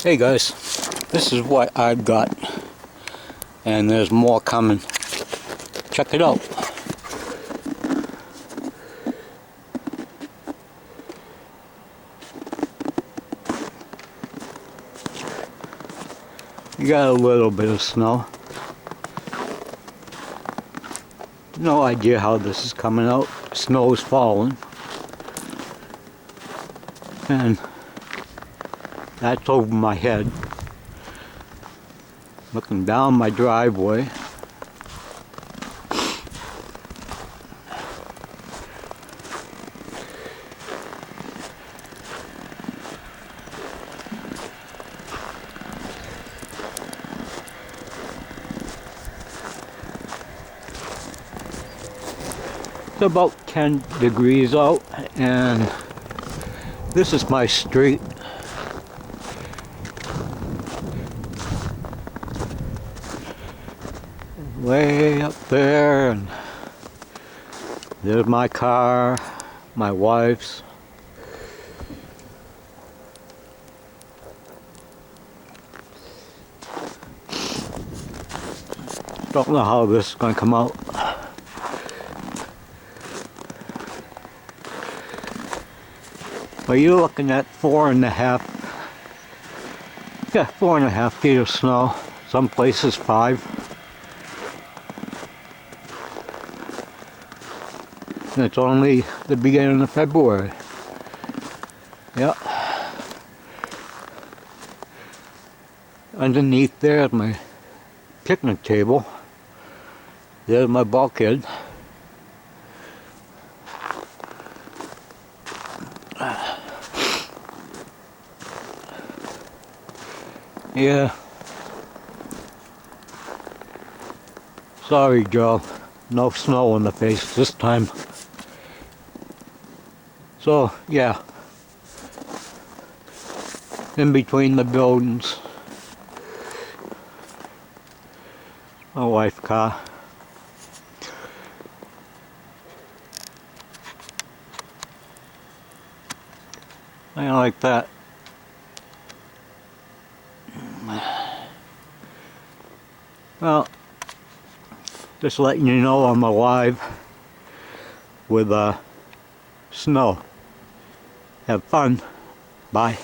Hey guys, this is what I've got, and there's more coming. Check it out. You got a little bit of snow. No idea how this is coming out. Snow is falling. And that's over my head. Looking down my driveway. It's about 10 degrees out, and this is my street. Way up there, and there's my car, my wife's. Don't know how this is going to come out. But you're looking at 4.5 feet of snow. Some places 5. And it's only the beginning of February. Yep. Underneath there is my picnic table. There's my bulkhead. Yeah. Sorry, Joe. No snow in the face this time. So, yeah. In between the buildings. My wife's car. I like that. Well, just letting you know I'm alive with snow. Have fun. Bye.